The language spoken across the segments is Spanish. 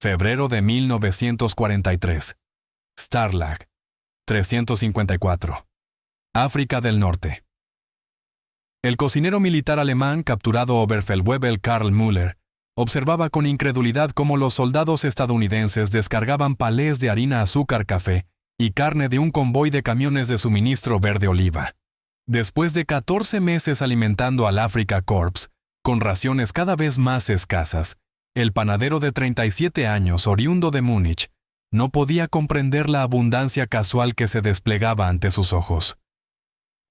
febrero de 1943. Starlag, 354. África del Norte. El cocinero militar alemán capturado Oberfeldwebel Karl Müller observaba con incredulidad cómo los soldados estadounidenses descargaban palés de harina, azúcar, café y carne de un convoy de camiones de suministro verde oliva. Después de 14 meses alimentando al Afrika Korps, con raciones cada vez más escasas, el panadero de 37 años, oriundo de Múnich, no podía comprender la abundancia casual que se desplegaba ante sus ojos.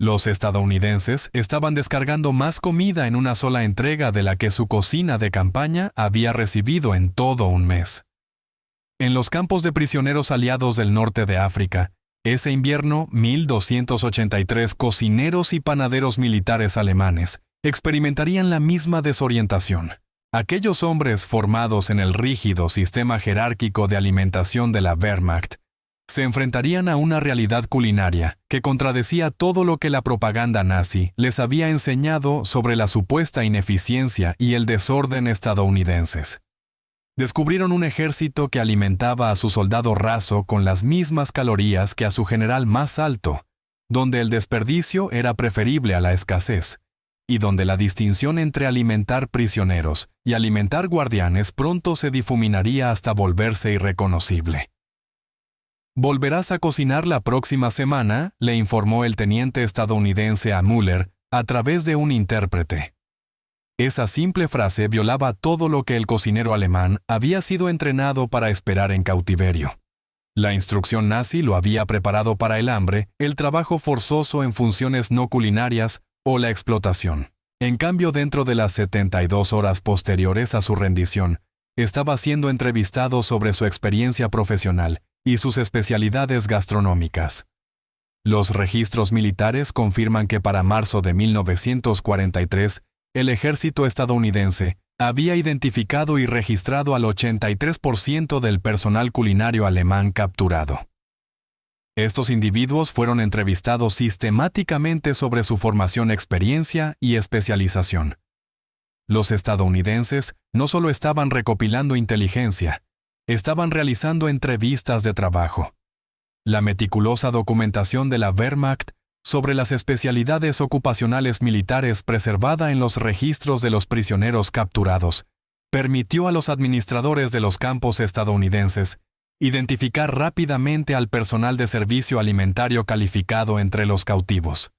Los estadounidenses estaban descargando más comida en una sola entrega de la que su cocina de campaña había recibido en todo un mes. En los campos de prisioneros aliados del norte de África, ese invierno, 1,283 cocineros y panaderos militares alemanes experimentarían la misma desorientación. Aquellos hombres formados en el rígido sistema jerárquico de alimentación de la Wehrmacht se enfrentarían a una realidad culinaria que contradecía todo lo que la propaganda nazi les había enseñado sobre la supuesta ineficiencia y el desorden estadounidenses. Descubrieron un ejército que alimentaba a su soldado raso con las mismas calorías que a su general más alto, donde el desperdicio era preferible a la escasez, y donde la distinción entre alimentar prisioneros y alimentar guardianes pronto se difuminaría hasta volverse irreconocible. «Volverás a cocinar la próxima semana», le informó el teniente estadounidense a Müller a través de un intérprete. Esa simple frase violaba todo lo que el cocinero alemán había sido entrenado para esperar en cautiverio. La instrucción nazi lo había preparado para el hambre, el trabajo forzoso en funciones no culinarias o la explotación. En cambio, dentro de las 72 horas posteriores a su rendición, estaba siendo entrevistado sobre su experiencia profesional y sus especialidades gastronómicas. Los registros militares confirman que para marzo de 1943, el ejército estadounidense había identificado y registrado al 83% del personal culinario alemán capturado. Estos individuos fueron entrevistados sistemáticamente sobre su formación, experiencia y especialización. Los estadounidenses no solo estaban recopilando inteligencia, estaban realizando entrevistas de trabajo. La meticulosa documentación de la Wehrmacht sobre las especialidades ocupacionales militares preservada en los registros de los prisioneros capturados permitió a los administradores de los campos estadounidenses identificar rápidamente al personal de servicio alimentario calificado entre los cautivos.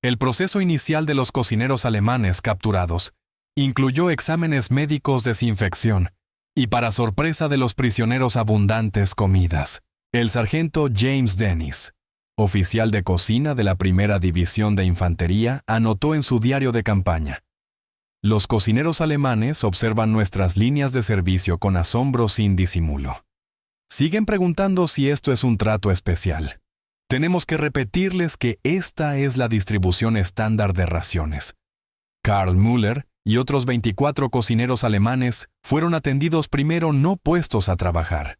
El proceso inicial de los cocineros alemanes capturados incluyó exámenes médicos, desinfección y, para sorpresa de los prisioneros, abundantes comidas. El sargento James Dennis, oficial de cocina de la Primera División de Infantería, anotó en su diario de campaña: «Los cocineros alemanes observan nuestras líneas de servicio con asombro sin disimulo. Siguen preguntando si esto es un trato especial. Tenemos que repetirles que esta es la distribución estándar de raciones». Karl Müller y otros 24 cocineros alemanes fueron atendidos primero, no puestos a trabajar.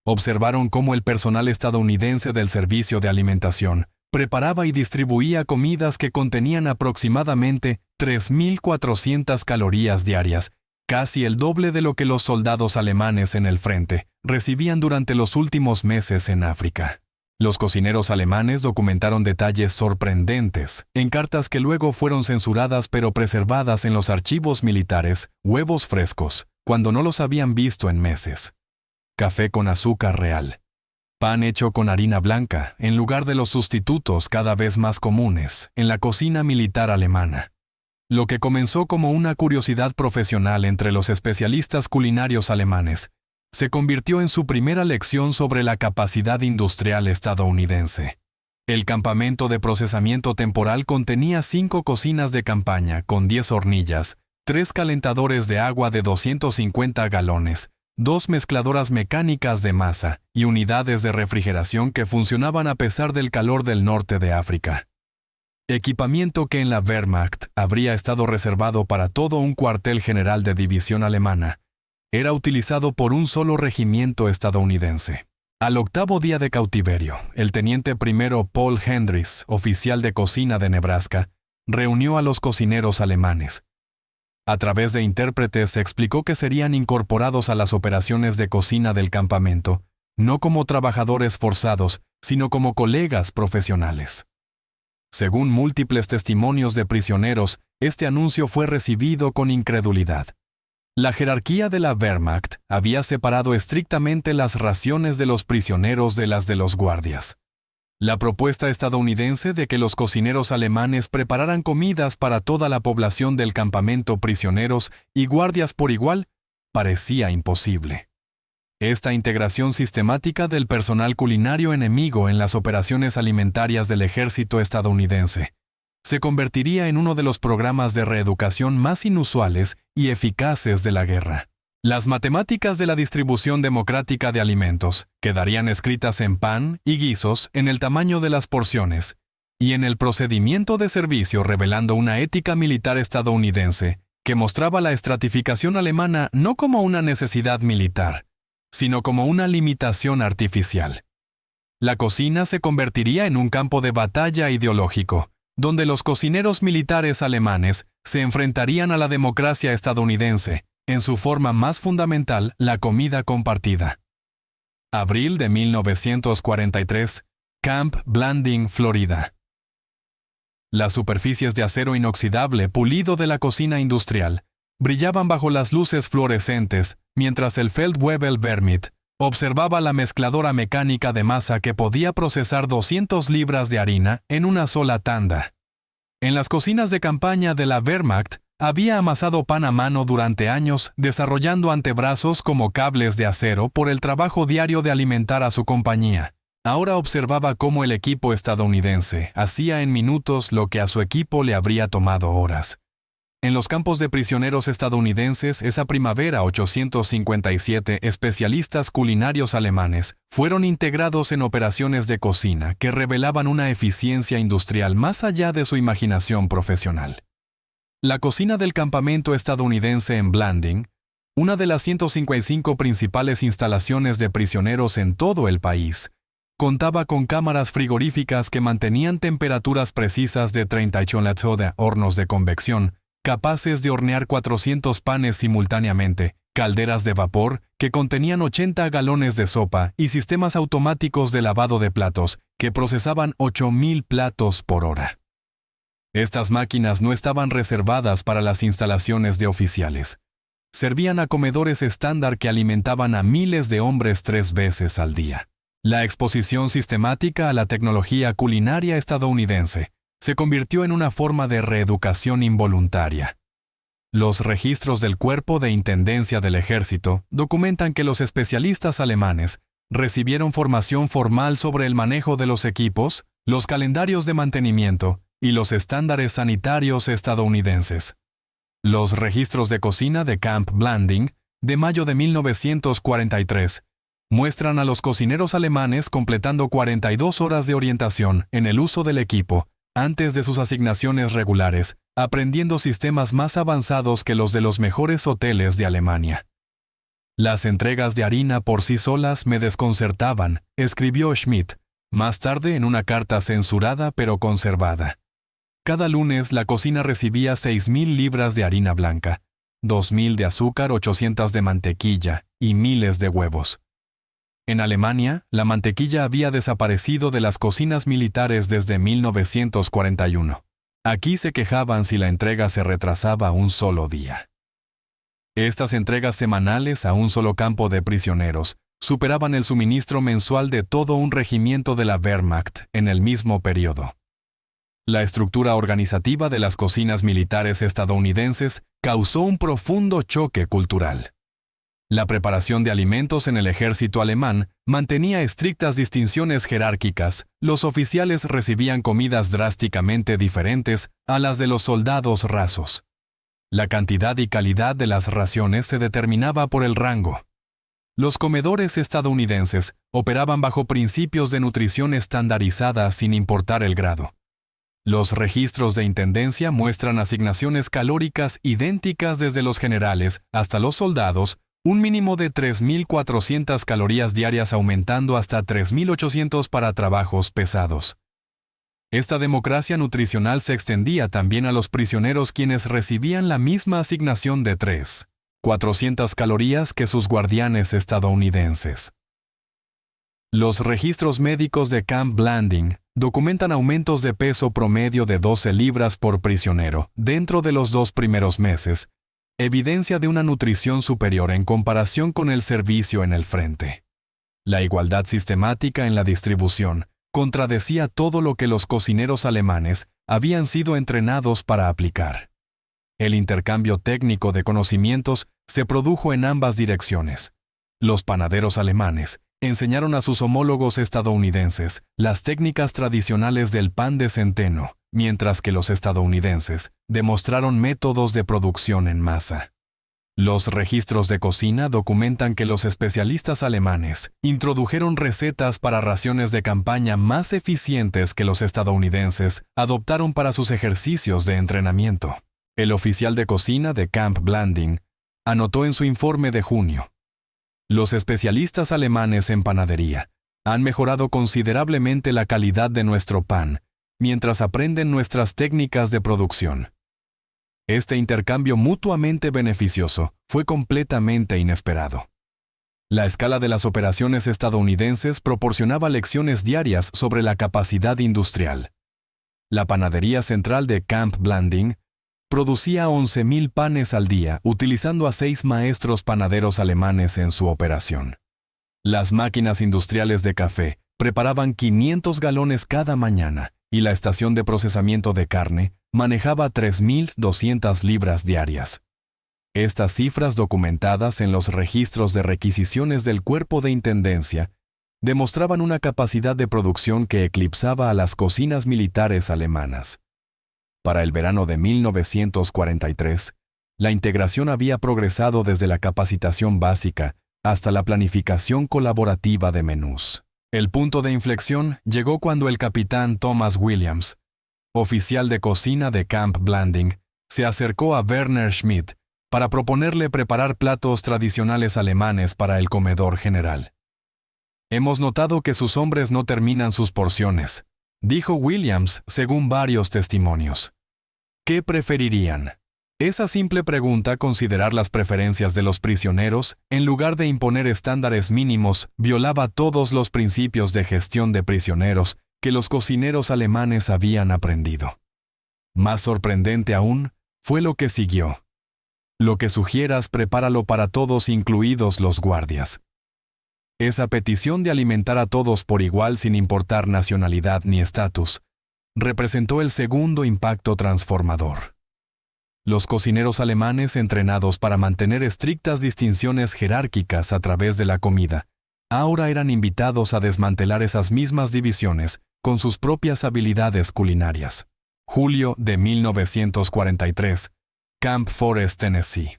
Observaron cómo el personal estadounidense del servicio de alimentación preparaba y distribuía comidas que contenían aproximadamente 3.400 calorías diarias, casi el doble de lo que los soldados alemanes en el frente recibían durante los últimos meses en África. Los cocineros alemanes documentaron detalles sorprendentes en cartas que luego fueron censuradas pero preservadas en los archivos militares: huevos frescos, cuando no los habían visto en meses; café con azúcar real; pan hecho con harina blanca, en lugar de los sustitutos cada vez más comunes en la cocina militar alemana. Lo que comenzó como una curiosidad profesional entre los especialistas culinarios alemanes se convirtió en su primera lección sobre la capacidad industrial estadounidense. El campamento de procesamiento temporal contenía 5 cocinas de campaña con 10 hornillas, 3 calentadores de agua de 250 galones, 2 mezcladoras mecánicas de masa y unidades de refrigeración que funcionaban a pesar del calor del norte de África. Equipamiento que en la Wehrmacht habría estado reservado para todo un cuartel general de división alemana, era utilizado por un solo regimiento estadounidense. Al 8º día de cautiverio, el teniente primero Paul Hendricks, oficial de cocina de Nebraska, reunió a los cocineros alemanes. A través de intérpretes se explicó que serían incorporados a las operaciones de cocina del campamento, no como trabajadores forzados, sino como colegas profesionales. Según múltiples testimonios de prisioneros, este anuncio fue recibido con incredulidad. La jerarquía de la Wehrmacht había separado estrictamente las raciones de los prisioneros de las de los guardias. La propuesta estadounidense de que los cocineros alemanes prepararan comidas para toda la población del campamento, prisioneros y guardias por igual, parecía imposible. Esta integración sistemática del personal culinario enemigo en las operaciones alimentarias del ejército estadounidense se convertiría en uno de los programas de reeducación más inusuales y eficaces de la guerra. Las matemáticas de la distribución democrática de alimentos quedarían escritas en pan y guisos, en el tamaño de las porciones, y en el procedimiento de servicio, revelando una ética militar estadounidense que mostraba la estratificación alemana no como una necesidad militar, sino como una limitación artificial. La cocina se convertiría en un campo de batalla ideológico, donde los cocineros militares alemanes se enfrentarían a la democracia estadounidense, en su forma más fundamental, la comida compartida. Abril de 1943, Camp Blanding, Florida. Las superficies de acero inoxidable pulido de la cocina industrial brillaban bajo las luces fluorescentes, mientras el Feldwebel Vermit observaba la mezcladora mecánica de masa que podía procesar 200 libras de harina en una sola tanda. En las cocinas de campaña de la Wehrmacht, había amasado pan a mano durante años, desarrollando antebrazos como cables de acero por el trabajo diario de alimentar a su compañía. Ahora observaba cómo el equipo estadounidense hacía en minutos lo que a su equipo le habría tomado horas. En los campos de prisioneros estadounidenses, esa primavera 857, especialistas culinarios alemanes fueron integrados en operaciones de cocina que revelaban una eficiencia industrial más allá de su imaginación profesional. La cocina del campamento estadounidense en Blanding, una de las 155 principales instalaciones de prisioneros en todo el país, contaba con cámaras frigoríficas que mantenían temperaturas precisas de 38 de hornos de convección, capaces de hornear 400 panes simultáneamente, calderas de vapor que contenían 80 galones de sopa y sistemas automáticos de lavado de platos que procesaban 8,000 platos por hora. Estas máquinas no estaban reservadas para las instalaciones de oficiales. Servían a comedores estándar que alimentaban a miles de hombres 3 veces al día. La exposición sistemática a la tecnología culinaria estadounidense se convirtió en una forma de reeducación involuntaria. Los registros del Cuerpo de Intendencia del Ejército documentan que los especialistas alemanes recibieron formación formal sobre el manejo de los equipos, los calendarios de mantenimiento y los estándares sanitarios estadounidenses. Los registros de cocina de Camp Blanding, de mayo de 1943, muestran a los cocineros alemanes completando 42 horas de orientación en el uso del equipo, antes de sus asignaciones regulares, aprendiendo sistemas más avanzados que los de los mejores hoteles de Alemania. Las entregas de harina por sí solas me desconcertaban, escribió Schmidt, más tarde en una carta censurada pero conservada. Cada lunes la cocina recibía 6,000 libras de harina blanca, 2,000 de azúcar, 800 de mantequilla y miles de huevos. En Alemania, la mantequilla había desaparecido de las cocinas militares desde 1941. Aquí se quejaban si la entrega se retrasaba un solo día. Estas entregas semanales a un solo campo de prisioneros superaban el suministro mensual de todo un regimiento de la Wehrmacht en el mismo periodo. La estructura organizativa de las cocinas militares estadounidenses causó un profundo choque cultural. La preparación de alimentos en el ejército alemán mantenía estrictas distinciones jerárquicas. Los oficiales recibían comidas drásticamente diferentes a las de los soldados rasos. La cantidad y calidad de las raciones se determinaba por el rango. Los comedores estadounidenses operaban bajo principios de nutrición estandarizada sin importar el grado. Los registros de intendencia muestran asignaciones calóricas idénticas desde los generales hasta los soldados, un mínimo de 3,400 calorías diarias aumentando hasta 3,800 para trabajos pesados. Esta democracia nutricional se extendía también a los prisioneros, quienes recibían la misma asignación de 400 calorías que sus guardianes estadounidenses. Los registros médicos de Camp Blanding documentan aumentos de peso promedio de 12 libras por prisionero dentro de los 2 primeros meses, evidencia de una nutrición superior en comparación con el servicio en el frente. La igualdad sistemática en la distribución contradecía todo lo que los cocineros alemanes habían sido entrenados para aplicar. El intercambio técnico de conocimientos se produjo en ambas direcciones. Los panaderos alemanes enseñaron a sus homólogos estadounidenses las técnicas tradicionales del pan de centeno, mientras que los estadounidenses demostraron métodos de producción en masa. Los registros de cocina documentan que los especialistas alemanes introdujeron recetas para raciones de campaña más eficientes que los estadounidenses adoptaron para sus ejercicios de entrenamiento. El oficial de cocina de Camp Blanding anotó en su informe de junio: los especialistas alemanes en panadería han mejorado considerablemente la calidad de nuestro pan mientras aprenden nuestras técnicas de producción. Este intercambio mutuamente beneficioso fue completamente inesperado. La escala de las operaciones estadounidenses proporcionaba lecciones diarias sobre la capacidad industrial. La panadería central de Camp Blanding producía 11,000 panes al día, utilizando a 6 maestros panaderos alemanes en su operación. Las máquinas industriales de café preparaban 500 galones cada mañana, y la estación de procesamiento de carne manejaba 3,200 libras diarias. Estas cifras, documentadas en los registros de requisiciones del Cuerpo de Intendencia, demostraban una capacidad de producción que eclipsaba a las cocinas militares alemanas. Para el verano de 1943, la integración había progresado desde la capacitación básica hasta la planificación colaborativa de menús. El punto de inflexión llegó cuando el capitán Thomas Williams, oficial de cocina de Camp Blanding, se acercó a Werner Schmidt para proponerle preparar platos tradicionales alemanes para el comedor general. «Hemos notado que sus hombres no terminan sus porciones», dijo Williams según varios testimonios. ¿Qué preferirían? Esa simple pregunta, considerar las preferencias de los prisioneros, en lugar de imponer estándares mínimos, violaba todos los principios de gestión de prisioneros que los cocineros alemanes habían aprendido. Más sorprendente aún fue lo que siguió. Lo que sugieras, prepáralo para todos, incluidos los guardias. Esa petición de alimentar a todos por igual sin importar nacionalidad ni estatus, representó el segundo impacto transformador. Los cocineros alemanes, entrenados para mantener estrictas distinciones jerárquicas a través de la comida, ahora eran invitados a desmantelar esas mismas divisiones con sus propias habilidades culinarias. Julio de 1943, Camp Forest, Tennessee.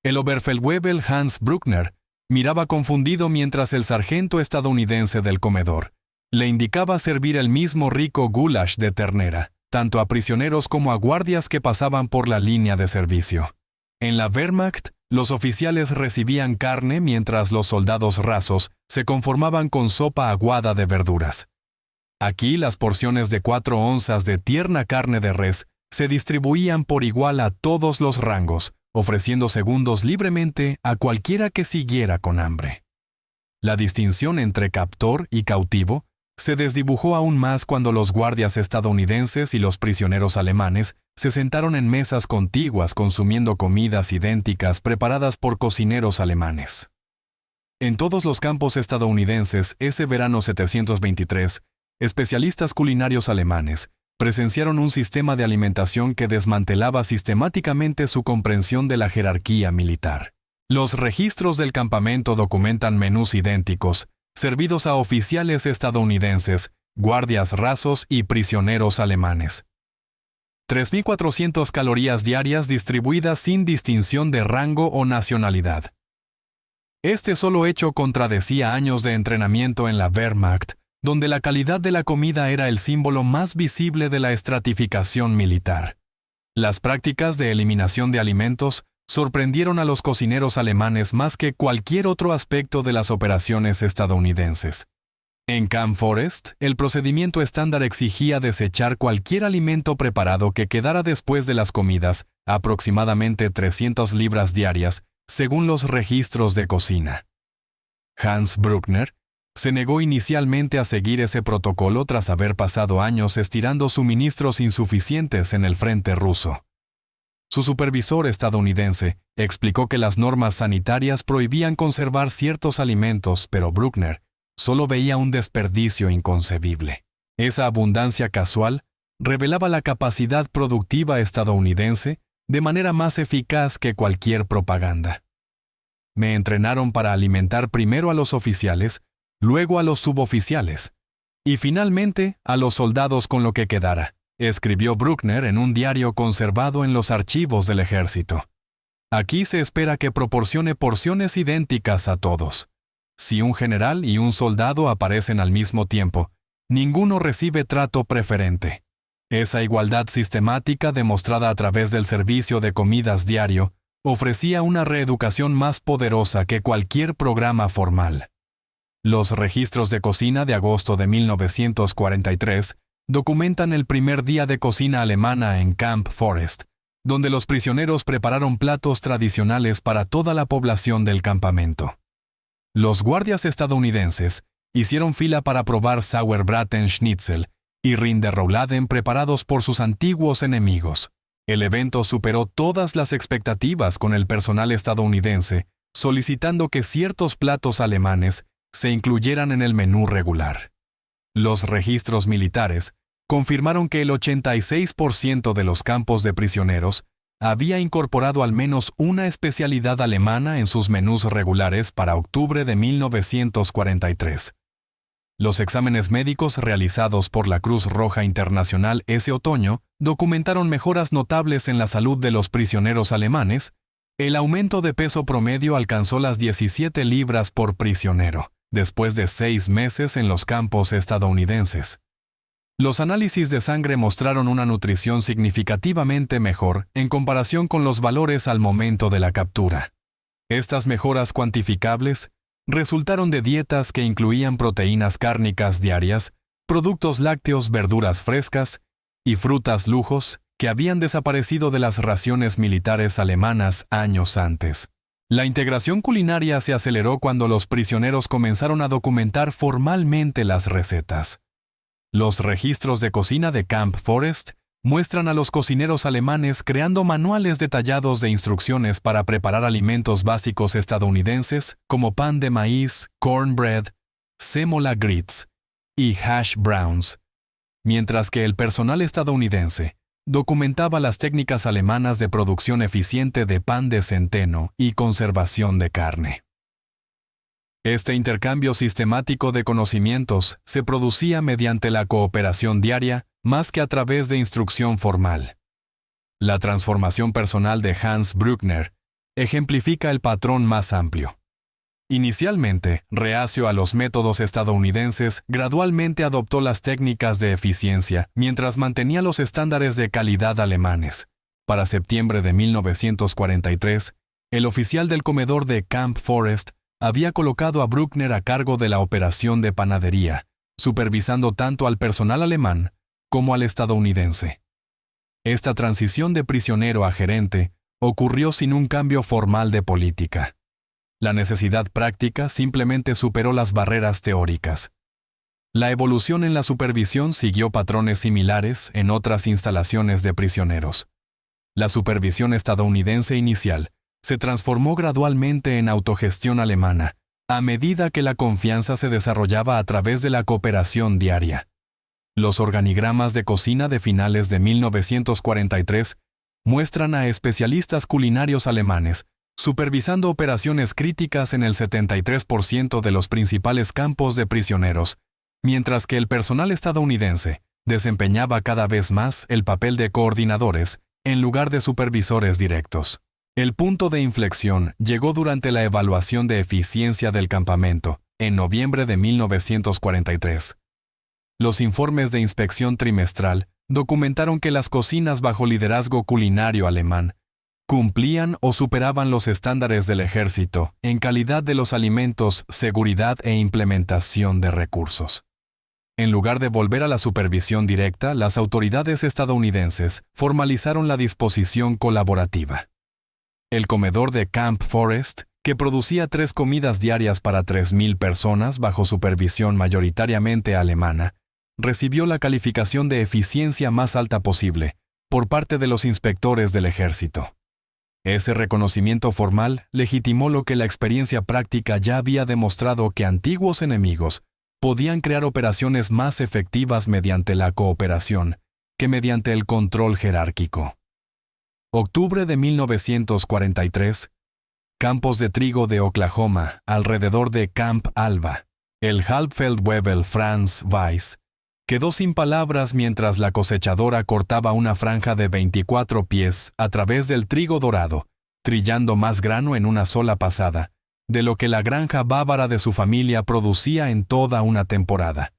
El Oberfeldwebel Hans Bruckner miraba confundido mientras el sargento estadounidense del comedor le indicaba servir el mismo rico goulash de ternera, tanto a prisioneros como a guardias que pasaban por la línea de servicio. En la Wehrmacht, los oficiales recibían carne mientras los soldados rasos se conformaban con sopa aguada de verduras. Aquí las porciones de 4 onzas de tierna carne de res se distribuían por igual a todos los rangos, ofreciendo segundos libremente a cualquiera que siguiera con hambre. La distinción entre captor y cautivo se desdibujó aún más cuando los guardias estadounidenses y los prisioneros alemanes se sentaron en mesas contiguas consumiendo comidas idénticas preparadas por cocineros alemanes. En todos los campos estadounidenses, ese verano 723, especialistas culinarios alemanes presenciaron un sistema de alimentación que desmantelaba sistemáticamente su comprensión de la jerarquía militar. Los registros del campamento documentan menús idénticos, servidos a oficiales estadounidenses, guardias rasos y prisioneros alemanes. 3,400 calorías diarias distribuidas sin distinción de rango o nacionalidad. Este solo hecho contradecía años de entrenamiento en la Wehrmacht, donde la calidad de la comida era el símbolo más visible de la estratificación militar. Las prácticas de eliminación de alimentos sorprendieron a los cocineros alemanes más que cualquier otro aspecto de las operaciones estadounidenses. En Camp Forest, el procedimiento estándar exigía desechar cualquier alimento preparado que quedara después de las comidas, aproximadamente 300 libras diarias, según los registros de cocina. Hans Bruckner se negó inicialmente a seguir ese protocolo tras haber pasado años estirando suministros insuficientes en el frente ruso. Su supervisor estadounidense explicó que las normas sanitarias prohibían conservar ciertos alimentos, pero Bruckner solo veía un desperdicio inconcebible. Esa abundancia casual revelaba la capacidad productiva estadounidense de manera más eficaz que cualquier propaganda. Me entrenaron para alimentar primero a los oficiales, luego a los suboficiales, y finalmente a los soldados con lo que quedara, escribió Bruckner en un diario conservado en los archivos del ejército. Aquí se espera que proporcione porciones idénticas a todos. Si un general y un soldado aparecen al mismo tiempo, ninguno recibe trato preferente. Esa igualdad sistemática demostrada a través del servicio de comidas diario ofrecía una reeducación más poderosa que cualquier programa formal. Los registros de cocina de agosto de 1943 documentan el primer día de cocina alemana en Camp Forest, donde los prisioneros prepararon platos tradicionales para toda la población del campamento. Los guardias estadounidenses hicieron fila para probar Sauerbraten Schnitzel y Rinderrouladen preparados por sus antiguos enemigos. El evento superó todas las expectativas con el personal estadounidense, solicitando que ciertos platos alemanes se incluyeran en el menú regular. Los registros militares confirmaron que el 86% de los campos de prisioneros había incorporado al menos una especialidad alemana en sus menús regulares para octubre de 1943. Los exámenes médicos realizados por la Cruz Roja Internacional ese otoño documentaron mejoras notables en la salud de los prisioneros alemanes. El aumento de peso promedio alcanzó las 17 libras por prisionero, después de 6 meses en los campos estadounidenses. Los análisis de sangre mostraron una nutrición significativamente mejor en comparación con los valores al momento de la captura. Estas mejoras cuantificables resultaron de dietas que incluían proteínas cárnicas diarias, productos lácteos, verduras frescas y frutas lujos que habían desaparecido de las raciones militares alemanas años antes. La integración culinaria se aceleró cuando los prisioneros comenzaron a documentar formalmente las recetas. Los registros de cocina de Camp Forest muestran a los cocineros alemanes creando manuales detallados de instrucciones para preparar alimentos básicos estadounidenses como pan de maíz, cornbread, sémola grits y hash browns, mientras que el personal estadounidense documentaba las técnicas alemanas de producción eficiente de pan de centeno y conservación de carne. Este intercambio sistemático de conocimientos se producía mediante la cooperación diaria más que a través de instrucción formal. La transformación personal de Hans Bruckner ejemplifica el patrón más amplio. Inicialmente, reacio a los métodos estadounidenses, gradualmente adoptó las técnicas de eficiencia mientras mantenía los estándares de calidad alemanes. Para septiembre de 1943, el oficial del comedor de Camp Forest había colocado a Bruckner a cargo de la operación de panadería, supervisando tanto al personal alemán como al estadounidense. Esta transición de prisionero a gerente ocurrió sin un cambio formal de política. La necesidad práctica simplemente superó las barreras teóricas. La evolución en la supervisión siguió patrones similares en otras instalaciones de prisioneros. La supervisión estadounidense inicial se transformó gradualmente en autogestión alemana, a medida que la confianza se desarrollaba a través de la cooperación diaria. Los organigramas de cocina de finales de 1943 muestran a especialistas culinarios alemanes supervisando operaciones críticas en el 73% de los principales campos de prisioneros, mientras que el personal estadounidense desempeñaba cada vez más el papel de coordinadores en lugar de supervisores directos. El punto de inflexión llegó durante la evaluación de eficiencia del campamento, en noviembre de 1943. Los informes de inspección trimestral documentaron que las cocinas bajo liderazgo culinario alemán cumplían o superaban los estándares del ejército en calidad de los alimentos, seguridad e implementación de recursos. En lugar de volver a la supervisión directa, las autoridades estadounidenses formalizaron la disposición colaborativa. El comedor de Camp Forest, que producía 3 comidas diarias para 3.000 personas bajo supervisión mayoritariamente alemana, recibió la calificación de eficiencia más alta posible por parte de los inspectores del ejército. Ese reconocimiento formal legitimó lo que la experiencia práctica ya había demostrado, que antiguos enemigos podían crear operaciones más efectivas mediante la cooperación que mediante el control jerárquico. Octubre de 1943, campos de trigo de Oklahoma, alrededor de Camp Alba. El Halbfeldwebel Franz Weiss quedó sin palabras mientras la cosechadora cortaba una franja de 24 pies a través del trigo dorado, trillando más grano en una sola pasada de lo que la granja bávara de su familia producía en toda una temporada.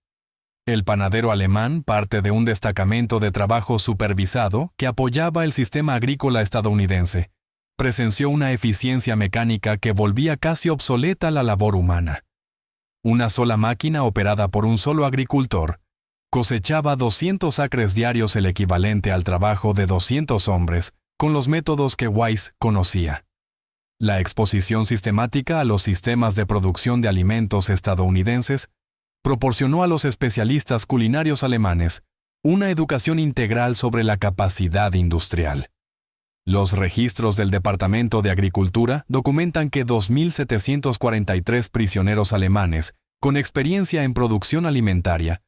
El panadero alemán, parte de un destacamento de trabajo supervisado que apoyaba el sistema agrícola estadounidense, presenció una eficiencia mecánica que volvía casi obsoleta la labor humana. Una sola máquina operada por un solo agricultor cosechaba 200 acres diarios, el equivalente al trabajo de 200 hombres, con los métodos que Weiss conocía. La exposición sistemática a los sistemas de producción de alimentos estadounidenses proporcionó a los especialistas culinarios alemanes una educación integral sobre la capacidad industrial. Los registros del Departamento de Agricultura documentan que 2.743 prisioneros alemanes con experiencia en producción alimentaria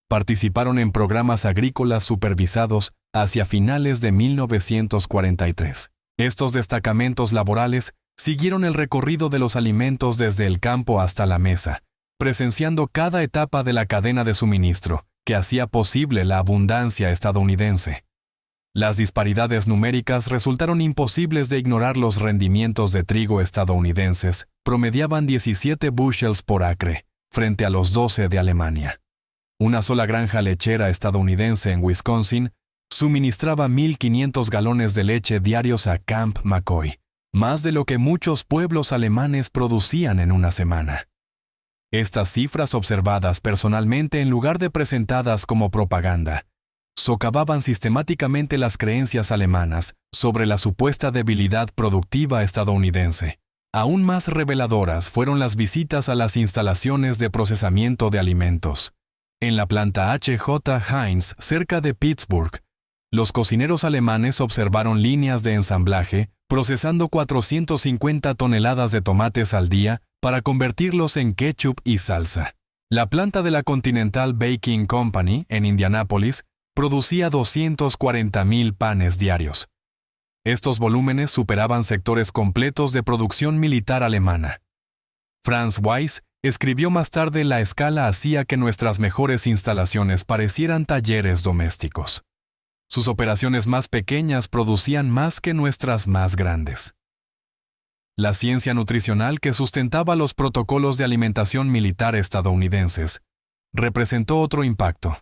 participaron en programas agrícolas supervisados hacia finales de 1943. Estos destacamentos laborales siguieron el recorrido de los alimentos desde el campo hasta la mesa, presenciando cada etapa de la cadena de suministro que hacía posible la abundancia estadounidense. Las disparidades numéricas resultaron imposibles de ignorar. Los rendimientos de trigo estadounidenses promediaban 17 bushels por acre, frente a los 12 de Alemania. Una sola granja lechera estadounidense en Wisconsin suministraba 1.500 galones de leche diarios a Camp McCoy, más de lo que muchos pueblos alemanes producían en una semana. Estas cifras, observadas personalmente en lugar de presentadas como propaganda, socavaban sistemáticamente las creencias alemanas sobre la supuesta debilidad productiva estadounidense. Aún más reveladoras fueron las visitas a las instalaciones de procesamiento de alimentos. En la planta H.J. Heinz, cerca de Pittsburgh, los cocineros alemanes observaron líneas de ensamblaje procesando 450 toneladas de tomates al día para convertirlos en ketchup y salsa. La planta de la Continental Baking Company, en Indianápolis, producía 240,000 panes diarios. Estos volúmenes superaban sectores completos de producción militar alemana. Franz Weiss escribió más tarde: la escala hacía que nuestras mejores instalaciones parecieran talleres domésticos. Sus operaciones más pequeñas producían más que nuestras más grandes. La ciencia nutricional que sustentaba los protocolos de alimentación militar estadounidenses representó otro impacto.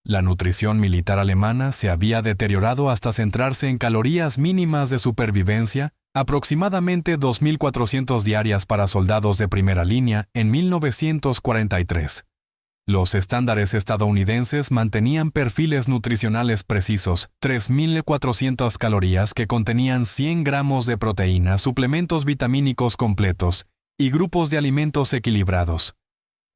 La nutrición militar alemana se había deteriorado hasta centrarse en calorías mínimas de supervivencia, aproximadamente 2.400 diarias para soldados de primera línea en 1943. Los estándares estadounidenses mantenían perfiles nutricionales precisos: 3.400 calorías que contenían 100 gramos de proteína, suplementos vitamínicos completos y grupos de alimentos equilibrados.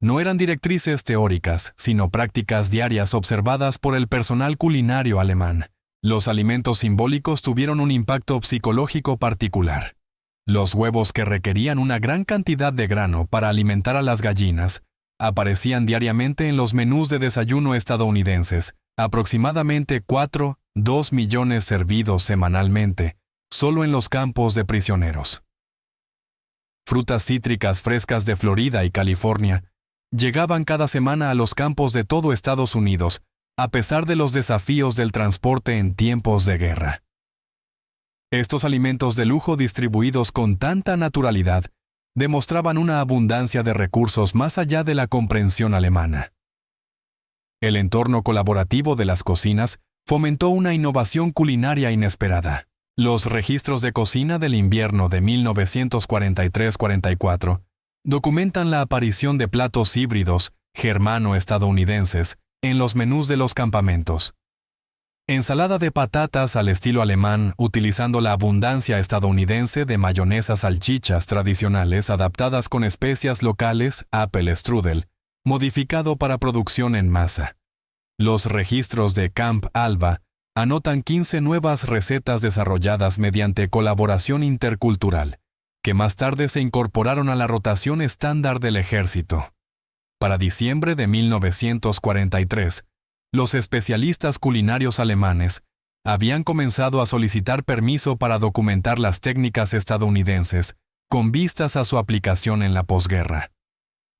No eran directrices teóricas, sino prácticas diarias observadas por el personal culinario alemán. Los alimentos simbólicos tuvieron un impacto psicológico particular. Los huevos, que requerían una gran cantidad de grano para alimentar a las gallinas, aparecían diariamente en los menús de desayuno estadounidenses, aproximadamente 2 millones servidos semanalmente, solo en los campos de prisioneros. Frutas cítricas frescas de Florida y California llegaban cada semana a los campos de todo Estados Unidos, a pesar de los desafíos del transporte en tiempos de guerra. Estos alimentos de lujo, distribuidos con tanta naturalidad, demostraban una abundancia de recursos más allá de la comprensión alemana. El entorno colaborativo de las cocinas fomentó una innovación culinaria inesperada. Los registros de cocina del invierno de 1943-44 documentan la aparición de platos híbridos germano-estadounidenses en los menús de los campamentos. Ensalada de patatas al estilo alemán utilizando la abundancia estadounidense de mayonesas salchichas tradicionales adaptadas con especias locales, apple strudel, modificado para producción en masa. Los registros de Camp Alba anotan 15 nuevas recetas desarrolladas mediante colaboración intercultural, que más tarde se incorporaron a la rotación estándar del ejército. Para diciembre de 1943, los especialistas culinarios alemanes habían comenzado a solicitar permiso para documentar las técnicas estadounidenses con vistas a su aplicación en la posguerra.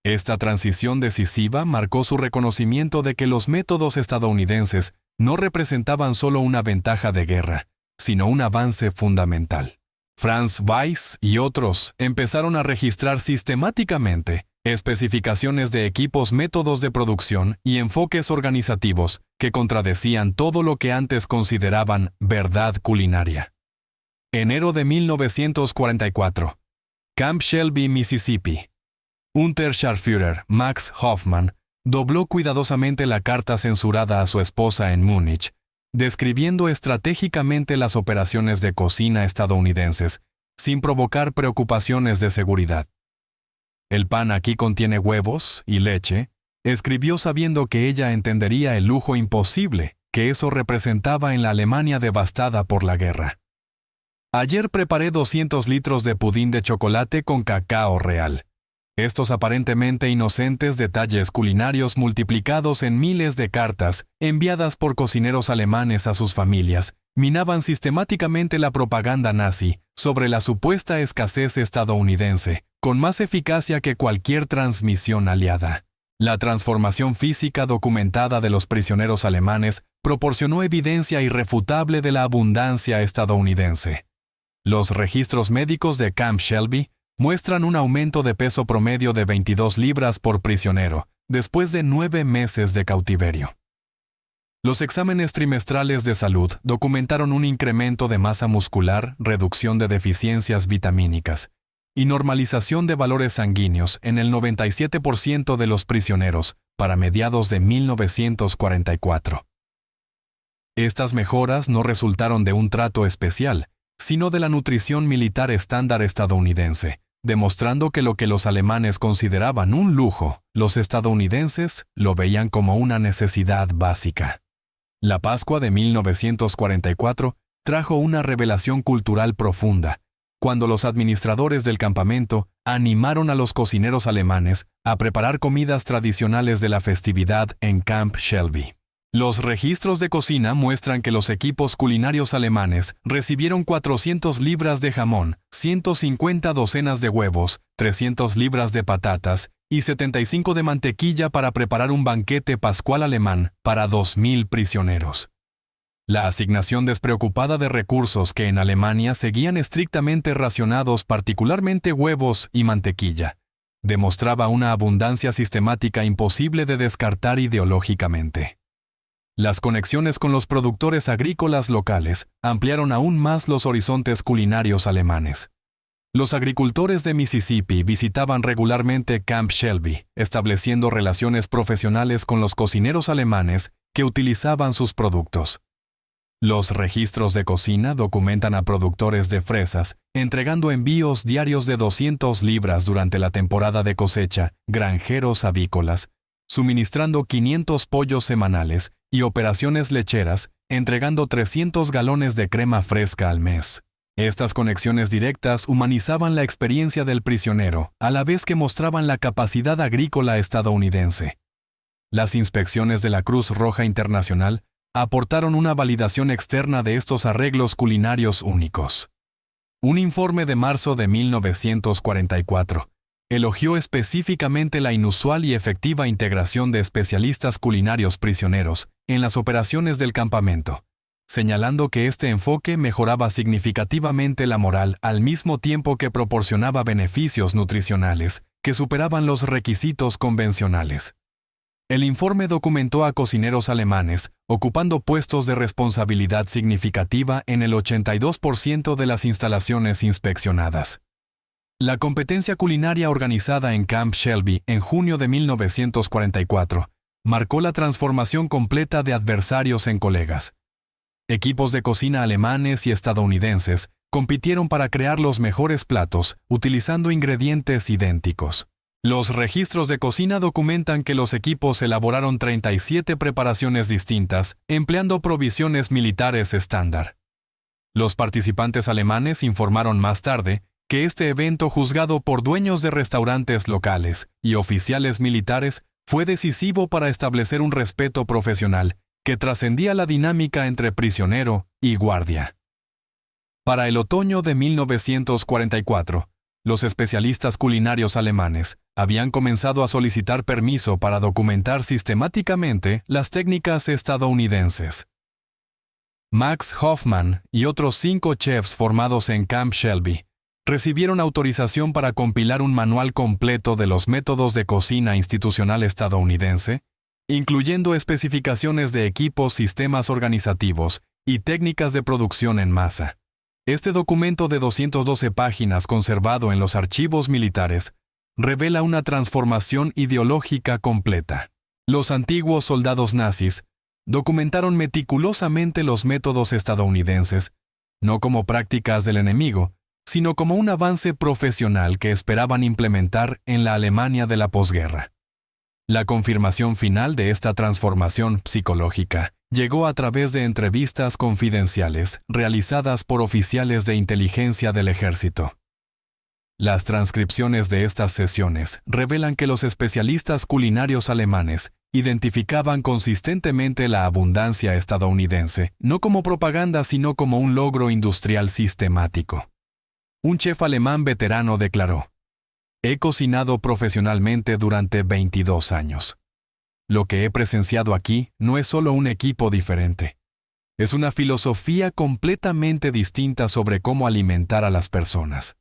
Esta transición decisiva marcó su reconocimiento de que los métodos estadounidenses no representaban solo una ventaja de guerra, sino un avance fundamental. Franz Weiss y otros empezaron a registrar sistemáticamente especificaciones de equipos, métodos de producción y enfoques organizativos que contradecían todo lo que antes consideraban verdad culinaria. Enero de 1944. Camp Shelby, Mississippi. Unterscharführer Max Hoffmann dobló cuidadosamente la carta censurada a su esposa en Múnich, describiendo estratégicamente las operaciones de cocina estadounidenses, sin provocar preocupaciones de seguridad. El pan aquí contiene huevos y leche, escribió sabiendo que ella entendería el lujo imposible que eso representaba en la Alemania devastada por la guerra. Ayer preparé 200 litros de pudín de chocolate con cacao real. Estos aparentemente inocentes detalles culinarios multiplicados en miles de cartas enviadas por cocineros alemanes a sus familias minaban sistemáticamente la propaganda nazi sobre la supuesta escasez estadounidense, con más eficacia que cualquier transmisión aliada. La transformación física documentada de los prisioneros alemanes proporcionó evidencia irrefutable de la abundancia estadounidense. Los registros médicos de Camp Shelby muestran un aumento de peso promedio de 22 libras por prisionero, después de 9 meses de cautiverio. Los exámenes trimestrales de salud documentaron un incremento de masa muscular, reducción de deficiencias vitamínicas y normalización de valores sanguíneos en el 97% de los prisioneros para mediados de 1944. Estas mejoras no resultaron de un trato especial, sino de la nutrición militar estándar estadounidense, demostrando que lo que los alemanes consideraban un lujo, los estadounidenses lo veían como una necesidad básica. La Pascua de 1944 trajo una revelación cultural profunda, cuando los administradores del campamento animaron a los cocineros alemanes a preparar comidas tradicionales de la festividad en Camp Shelby. Los registros de cocina muestran que los equipos culinarios alemanes recibieron 400 libras de jamón, 150 docenas de huevos, 300 libras de patatas y 75 de mantequilla para preparar un banquete pascual alemán para 2.000 prisioneros. La asignación despreocupada de recursos que en Alemania seguían estrictamente racionados, particularmente huevos y mantequilla, demostraba una abundancia sistemática imposible de descartar ideológicamente. Las conexiones con los productores agrícolas locales ampliaron aún más los horizontes culinarios alemanes. Los agricultores de Mississippi visitaban regularmente Camp Shelby, estableciendo relaciones profesionales con los cocineros alemanes que utilizaban sus productos. Los registros de cocina documentan a productores de fresas entregando envíos diarios de 200 libras durante la temporada de cosecha, granjeros avícolas, suministrando 500 pollos semanales y operaciones lecheras, entregando 300 galones de crema fresca al mes. Estas conexiones directas humanizaban la experiencia del prisionero, a la vez que mostraban la capacidad agrícola estadounidense. Las inspecciones de la Cruz Roja Internacional aportaron una validación externa de estos arreglos culinarios únicos. Un informe de marzo de 1944 elogió específicamente la inusual y efectiva integración de especialistas culinarios prisioneros en las operaciones del campamento, señalando que este enfoque mejoraba significativamente la moral al mismo tiempo que proporcionaba beneficios nutricionales que superaban los requisitos convencionales. El informe documentó a cocineros alemanes ocupando puestos de responsabilidad significativa en el 82% de las instalaciones inspeccionadas. La competencia culinaria organizada en Camp Shelby en junio de 1944 marcó la transformación completa de adversarios en colegas. Equipos de cocina alemanes y estadounidenses compitieron para crear los mejores platos utilizando ingredientes idénticos. Los registros de cocina documentan que los equipos elaboraron 37 preparaciones distintas, empleando provisiones militares estándar. Los participantes alemanes informaron más tarde que este evento, juzgado por dueños de restaurantes locales y oficiales militares, fue decisivo para establecer un respeto profesional que trascendía la dinámica entre prisionero y guardia. Para el otoño de 1944, los especialistas culinarios alemanes habían comenzado a solicitar permiso para documentar sistemáticamente las técnicas estadounidenses. Max Hoffman y otros 5 chefs formados en Camp Shelby recibieron autorización para compilar un manual completo de los métodos de cocina institucional estadounidense, incluyendo especificaciones de equipos, sistemas organizativos y técnicas de producción en masa. Este documento de 212 páginas, conservado en los archivos militares, revela una transformación ideológica completa. Los antiguos soldados nazis documentaron meticulosamente los métodos estadounidenses, no como prácticas del enemigo, sino como un avance profesional que esperaban implementar en la Alemania de la posguerra. La confirmación final de esta transformación psicológica llegó a través de entrevistas confidenciales realizadas por oficiales de inteligencia del ejército. Las transcripciones de estas sesiones revelan que los especialistas culinarios alemanes identificaban consistentemente la abundancia estadounidense, no como propaganda sino como un logro industrial sistemático. Un chef alemán veterano declaró: «He cocinado profesionalmente durante 22 años. Lo que he presenciado aquí no es solo un equipo diferente. Es una filosofía completamente distinta sobre cómo alimentar a las personas».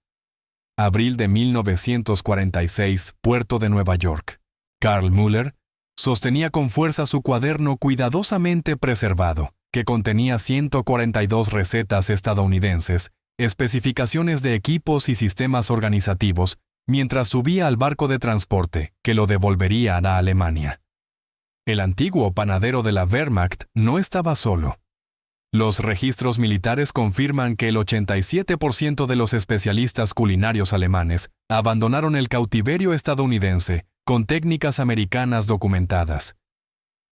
Abril de 1946, Puerto de Nueva York. Carl Müller sostenía con fuerza su cuaderno cuidadosamente preservado, que contenía 142 recetas estadounidenses, especificaciones de equipos y sistemas organizativos, mientras subía al barco de transporte que lo devolvería a Alemania. El antiguo panadero de la Wehrmacht no estaba solo. Los registros militares confirman que el 87% de los especialistas culinarios alemanes abandonaron el cautiverio estadounidense con técnicas americanas documentadas.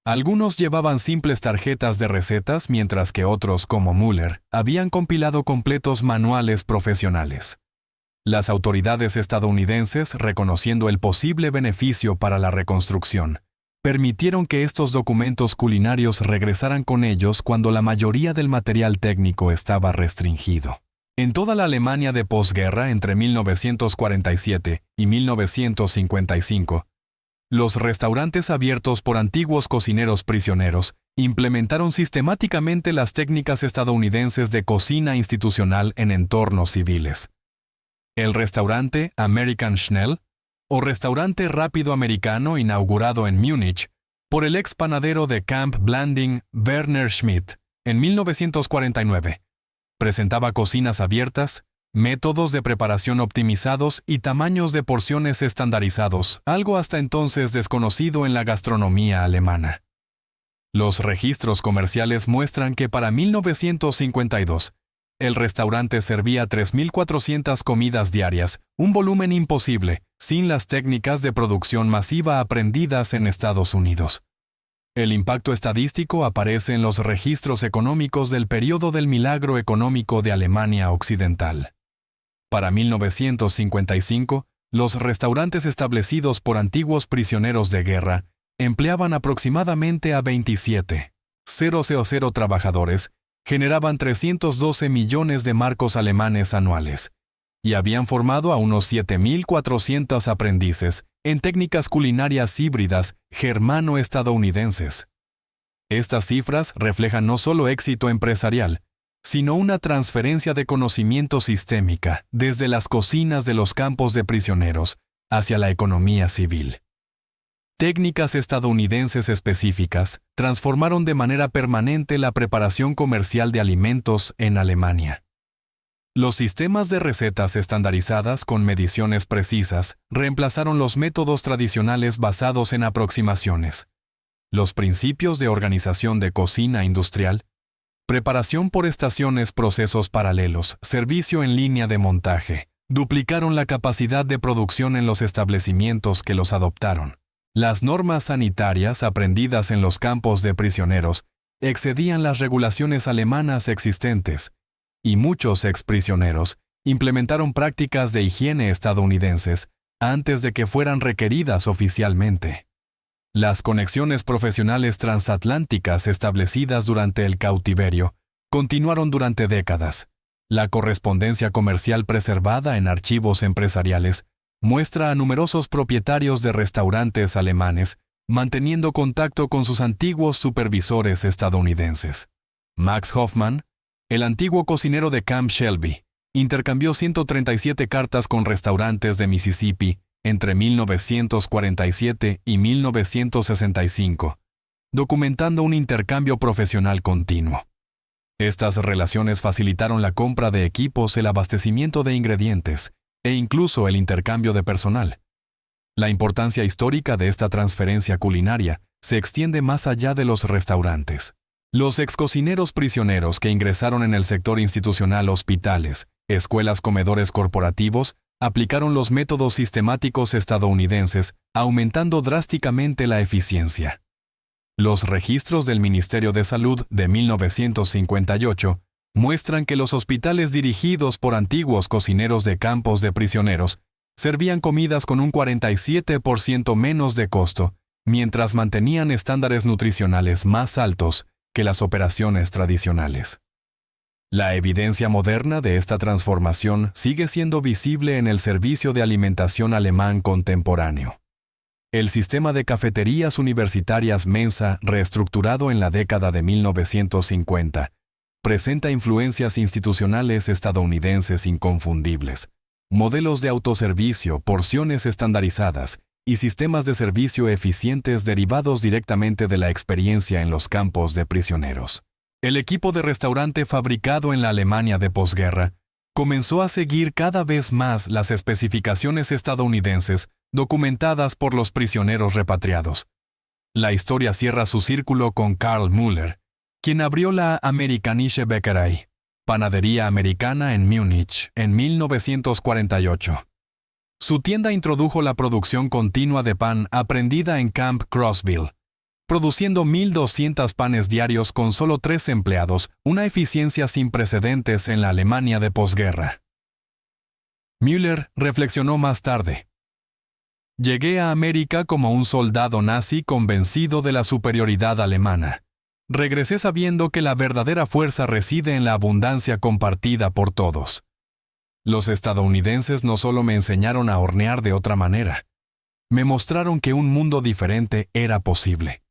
Algunos llevaban simples tarjetas de recetas, mientras que otros, como Müller, habían compilado completos manuales profesionales. Las autoridades estadounidenses, reconociendo el posible beneficio para la reconstrucción, permitieron que estos documentos culinarios regresaran con ellos cuando la mayoría del material técnico estaba restringido. En toda la Alemania de posguerra, entre 1947 y 1955, los restaurantes abiertos por antiguos cocineros prisioneros implementaron sistemáticamente las técnicas estadounidenses de cocina institucional en entornos civiles. El restaurante American Schnell, o restaurante rápido americano inaugurado en Múnich por el ex panadero de Camp Blanding, Werner Schmidt, en 1949, presentaba cocinas abiertas, métodos de preparación optimizados y tamaños de porciones estandarizados, algo hasta entonces desconocido en la gastronomía alemana. Los registros comerciales muestran que para 1952, el restaurante servía 3.400 comidas diarias, un volumen imposible, sin las técnicas de producción masiva aprendidas en Estados Unidos. El impacto estadístico aparece en los registros económicos del período del milagro económico de Alemania Occidental. Para 1955, los restaurantes establecidos por antiguos prisioneros de guerra empleaban aproximadamente a 27,000 trabajadores, generaban 312 millones de marcos alemanes anuales, y habían formado a unos 7.400 aprendices en técnicas culinarias híbridas germano-estadounidenses. Estas cifras reflejan no solo éxito empresarial, sino una transferencia de conocimiento sistémica desde las cocinas de los campos de prisioneros hacia la economía civil. técnicas estadounidenses específicas transformaron de manera permanente la preparación comercial de alimentos en Alemania. Los sistemas de recetas estandarizadas con mediciones precisas reemplazaron los métodos tradicionales basados en aproximaciones. Los principios de organización de cocina industrial, preparación por estaciones, procesos paralelos, servicio en línea de montaje, duplicaron la capacidad de producción en los establecimientos que los adoptaron. Las normas sanitarias aprendidas en los campos de prisioneros excedían las regulaciones alemanas existentes, y muchos exprisioneros implementaron prácticas de higiene estadounidenses antes de que fueran requeridas oficialmente. Las conexiones profesionales transatlánticas establecidas durante el cautiverio continuaron durante décadas. La correspondencia comercial preservada en archivos empresariales muestra a numerosos propietarios de restaurantes alemanes manteniendo contacto con sus antiguos supervisores estadounidenses. Max Hoffman, el antiguo cocinero de Camp Shelby, intercambió 137 cartas con restaurantes de Mississippi entre 1947 y 1965, documentando un intercambio profesional continuo. Estas relaciones facilitaron la compra de equipos, el abastecimiento de ingredientes e incluso el intercambio de personal. La importancia histórica de esta transferencia culinaria se extiende más allá de los restaurantes. Los excocineros prisioneros que ingresaron en el sector institucional, hospitales, escuelas, comedores corporativos, aplicaron los métodos sistemáticos estadounidenses, aumentando drásticamente la eficiencia. Los registros del Ministerio de Salud de 1958 muestran que los hospitales dirigidos por antiguos cocineros de campos de prisioneros servían comidas con un 47% menos de costo, mientras mantenían estándares nutricionales más altos que las operaciones tradicionales. La evidencia moderna de esta transformación sigue siendo visible en el servicio de alimentación alemán contemporáneo. El sistema de cafeterías universitarias Mensa, reestructurado en la década de 1950, presenta influencias institucionales estadounidenses inconfundibles, modelos de autoservicio, porciones estandarizadas y sistemas de servicio eficientes derivados directamente de la experiencia en los campos de prisioneros. El equipo de restaurante fabricado en la Alemania de posguerra comenzó a seguir cada vez más las especificaciones estadounidenses documentadas por los prisioneros repatriados. La historia cierra su círculo con Karl Müller, quien abrió la Amerikanische Bäckerei, panadería americana en Múnich, en 1948. Su tienda introdujo la producción continua de pan aprendida en Camp Crossville, produciendo 1.200 panes diarios con solo 3 empleados, una eficiencia sin precedentes en la Alemania de posguerra. Müller reflexionó más tarde. Llegué a América como un soldado nazi convencido de la superioridad alemana. Regresé sabiendo que la verdadera fuerza reside en la abundancia compartida por todos. Los estadounidenses no solo me enseñaron a hornear de otra manera, me mostraron que un mundo diferente era posible.